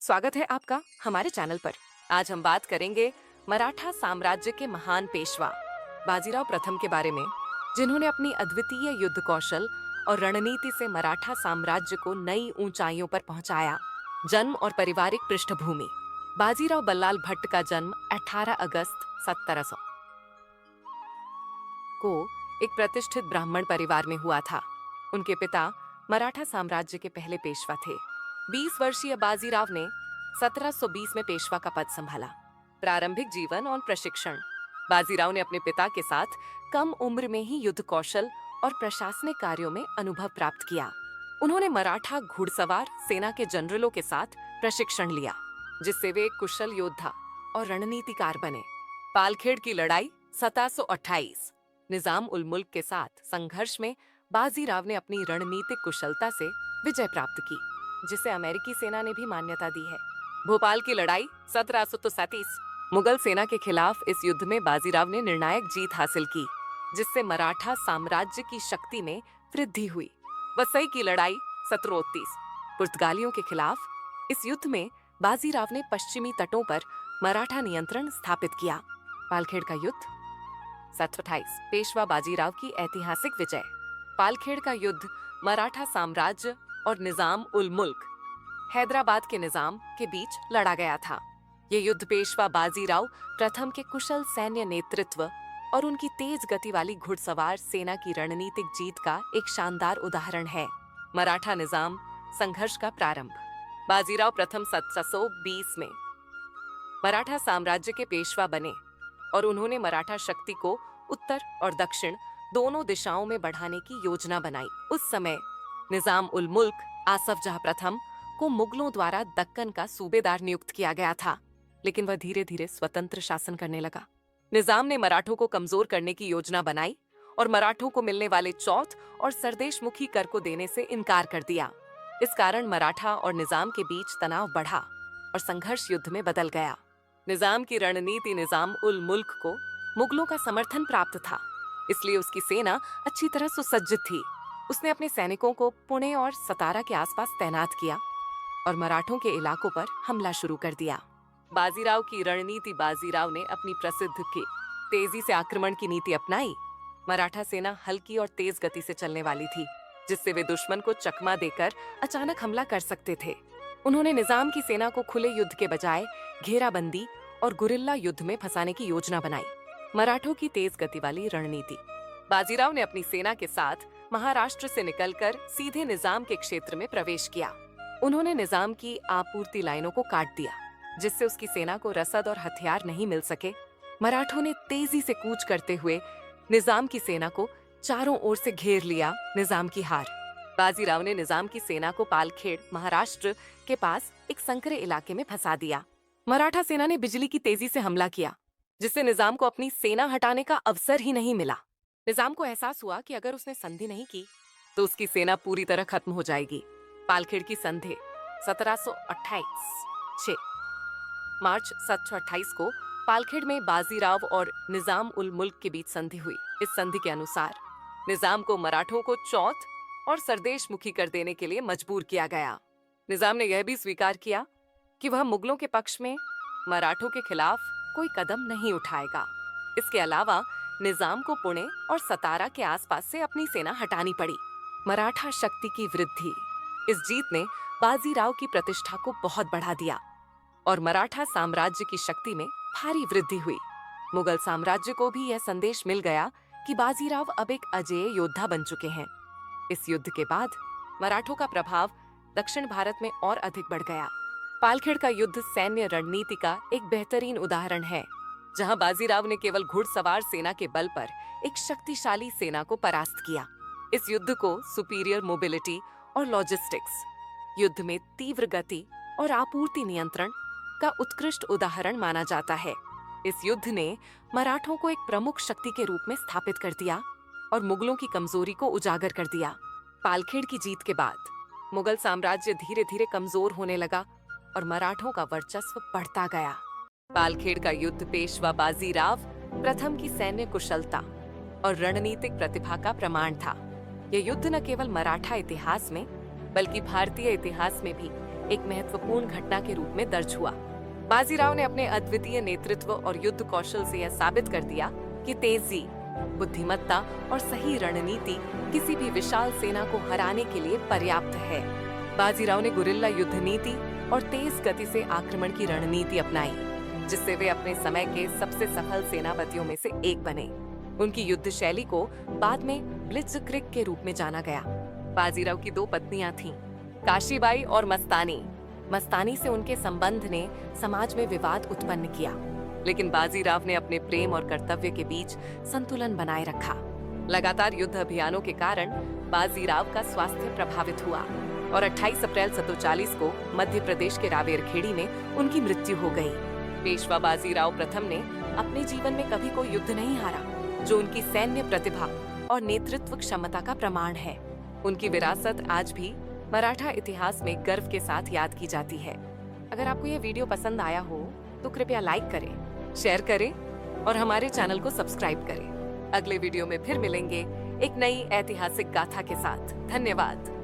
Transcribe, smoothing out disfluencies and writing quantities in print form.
स्वागत है आपका हमारे चैनल पर। आज हम बात करेंगे मराठा साम्राज्य के महान पेशवा बाजीराव प्रथम के बारे में, जिन्होंने अपनी अद्वितीय युद्ध कौशल और रणनीति से मराठा साम्राज्य को नई ऊंचाइयों पर पहुंचाया। जन्म और पारिवारिक पृष्ठभूमि। बाजीराव बल्लाल भट्ट का जन्म 18 अगस्त 1700 को एक प्रतिष्ठित ब्राह्मण परिवार में हुआ था। उनके पिता मराठा साम्राज्य के पहले पेशवा थे। 20 वर्षीय बाजीराव ने 1720 में पेशवा का पद संभाला। प्रारंभिक जीवन और प्रशिक्षण। बाजीराव ने अपने पिता के साथ कम उम्र में ही युद्ध कौशल और प्रशासनिक कार्यों में अनुभव प्राप्त किया। उन्होंने मराठा घुड़सवार सेना के जनरलों के साथ प्रशिक्षण लिया, जिससे वे एक कुशल योद्धा और रणनीतिकार बने। पालखेड़ की लड़ाई 1728। निजाम उल मुल्क के साथ संघर्ष में बाजीराव ने अपनी रणनीतिक कुशलता से विजय प्राप्त की, जिसे अमेरिकी सेना ने भी मान्यता दी है। भोपाल की लड़ाई 1737। मुगल सेना के खिलाफ इस युद्ध में बाजीराव ने निर्णायक जीत हासिल की, जिससे मराठा साम्राज्य की शक्ति में वृद्धि हुई। वसई की लड़ाई 1729। पुर्तगालियों के खिलाफ इस युद्ध में बाजीराव ने पश्चिमी तटों पर मराठा नियंत्रण स्थापित किया। पालखेड़ का युद्ध 1728। पेशवा बाजीराव की ऐतिहासिक विजय। पालखेड़ का युद्ध मराठा साम्राज्य और निजाम उल मुल्क हैदराबाद के निजाम के बीच लड़ा गया था। ये युद्ध पेशवा बाजीराव प्रथम के कुशल सैन्य नेतृत्व और उनकी तेज गति वाली घुड़सवार सेना की रणनीतिक जीत का एक शानदार उदाहरण है। मराठा निजाम संघर्ष का प्रारंभ। बाजीराव प्रथम 1720 में मराठा साम्राज्य के पेशवा बने और उन्होंने मराठा शक्ति को उत्तर और दक्षिण दोनों दिशाओं में बढ़ाने की योजना बनाई। उस समय निजाम उल मुल्क आसफ जहां प्रथम को मुगलों द्वारा दक्कन का सूबेदार नियुक्त किया गया था, लेकिन वह धीरे धीरे स्वतंत्र शासन करने लगा। निजाम ने मराठों को कमजोर करने की योजना बनाई और मराठों को मिलने वाले चौथ और सरदेशमुखी कर को देने से इनकार कर दिया। इस कारण मराठा और निजाम के बीच तनाव बढ़ा और संघर्ष युद्ध में बदल गया। निजाम की रणनीति। निजाम उल मुल्क को मुगलों का समर्थन प्राप्त था, इसलिए उसकी सेना अच्छी तरह सुसज्जित थी। उसने अपने सैनिकों को पुणे और सतारा के आसपास तैनात किया और मराठों के इलाकों पर हमला शुरू कर दिया। बाजीराव की रणनीति। बाजीराव ने अपनी प्रसिद्ध की तेजी से आक्रमण की नीति अपनाई। मराठा सेना हल्की और तेज गति से चलने वाली थी, जिससे वे दुश्मन को चकमा देकर अचानक हमला कर सकते थे। उन्होंने निजाम की सेना को खुले युद्ध के बजाय घेराबंदी और गुरिल्ला युद्ध में फंसाने की योजना बनाई। मराठों की तेज गति वाली रणनीति। बाजीराव ने अपनी सेना के साथ महाराष्ट्र से निकलकर सीधे निजाम के क्षेत्र में प्रवेश किया। उन्होंने निजाम की आपूर्ति लाइनों को काट दिया, जिससे उसकी सेना को रसद और हथियार नहीं मिल सके। मराठों ने तेजी से कूच करते हुए निजाम की सेना को चारों ओर से घेर लिया। निजाम की हार। बाजीराव ने निजाम की सेना को पालखेड़ महाराष्ट्र के पास एक संकरे इलाके में फंसा दिया। मराठा सेना ने बिजली की तेजी से हमला किया, जिससे निजाम को अपनी सेना हटाने का अवसर ही नहीं मिला। निजाम को एहसास हुआ कि अगर उसने संधि नहीं की तो उसकी सेना पूरी तरह खत्म हो जाएगी। पालखेड़ की संधि 1728। मार्च 1728 को पालखेड़ में बाजीराव और निजाम उल मुल्क के बीच संधि हुई। इस संधि के अनुसार निजाम को मराठों को चौथ और सरदेशमुखी कर देने के लिए मजबूर किया गया। निजाम ने यह भी स्वीकार किया कि वह मुगलों के पक्ष में मराठों के खिलाफ कोई कदम नहीं उठाएगा। इसके अलावा निजाम को पुणे और सतारा के आसपास से अपनी सेना हटानी पड़ी। मराठा शक्ति की वृद्धि। इस जीत ने बाजीराव की प्रतिष्ठा को बहुत बढ़ा दिया और मराठा साम्राज्य की शक्ति में भारी वृद्धि हुई। मुगल साम्राज्य को भी यह संदेश मिल गया कि बाजीराव अब एक अजेय योद्धा बन चुके हैं। इस युद्ध के बाद मराठों का प्रभाव दक्षिण भारत में और अधिक बढ़ गया। पालखेड़ का युद्ध सैन्य रणनीति का एक बेहतरीन उदाहरण है, जहां बाजीराव ने केवल घुड़सवार सेना के बल पर एक शक्तिशाली सेना को परास्त किया। इस युद्ध को सुपीरियर मोबिलिटी और लॉजिस्टिक्स, युद्ध में तीव्र गति और आपूर्ति नियंत्रण का उत्कृष्ट उदाहरण माना जाता है। इस युद्ध ने मराठों को एक प्रमुख शक्ति के रूप में स्थापित कर दिया और मुगलों की कमजोरी को उजागर कर दिया। पालखेड़ की जीत के बाद मुगल साम्राज्य धीरे धीरे कमजोर होने लगा और मराठों का वर्चस्व बढ़ता गया। पालखेड़ का युद्ध पेशवा बाजीराव प्रथम की सैन्य कुशलता और रणनीतिक प्रतिभा का प्रमाण था। यह युद्ध न केवल मराठा इतिहास में बल्कि भारतीय इतिहास में भी एक महत्वपूर्ण घटना के रूप में दर्ज हुआ। बाजीराव ने अपने अद्वितीय नेतृत्व और युद्ध कौशल से यह साबित कर दिया कि तेजी, बुद्धिमत्ता और सही रणनीति किसी भी विशाल सेना को हराने के लिए पर्याप्त है। बाजीराव ने गुरिल्ला युद्ध नीति और तेज गति से आक्रमण की रणनीति अपनाई, जिससे वे अपने समय के सबसे सफल सेनापतियों में से एक बने। उनकी युद्ध शैली को बाद में ब्लिट्जक्रिग के रूप में जाना गया। बाजीराव की 2 पत्नियां थीं, काशीबाई और मस्तानी। मस्तानी से उनके संबंध ने समाज में विवाद उत्पन्न किया, लेकिन बाजीराव ने अपने प्रेम और कर्तव्य के बीच संतुलन बनाए रखा। लगातार युद्ध अभियानों के कारण बाजीराव का स्वास्थ्य प्रभावित हुआ और 28 अप्रैल 1740 को मध्य प्रदेश के रावेरखेड़ी में उनकी मृत्यु हो गई। पेशवा बाजीराव प्रथम ने अपने जीवन में कभी कोई युद्ध नहीं हारा, जो उनकी सैन्य प्रतिभा और नेतृत्व क्षमता का प्रमाण है। उनकी विरासत आज भी मराठा इतिहास में गर्व के साथ याद की जाती है। अगर आपको यह वीडियो पसंद आया हो तो कृपया लाइक करें, शेयर करें और हमारे चैनल को सब्सक्राइब करें। अगले वीडियो में फिर मिलेंगे एक नई ऐतिहासिक गाथा के साथ। धन्यवाद।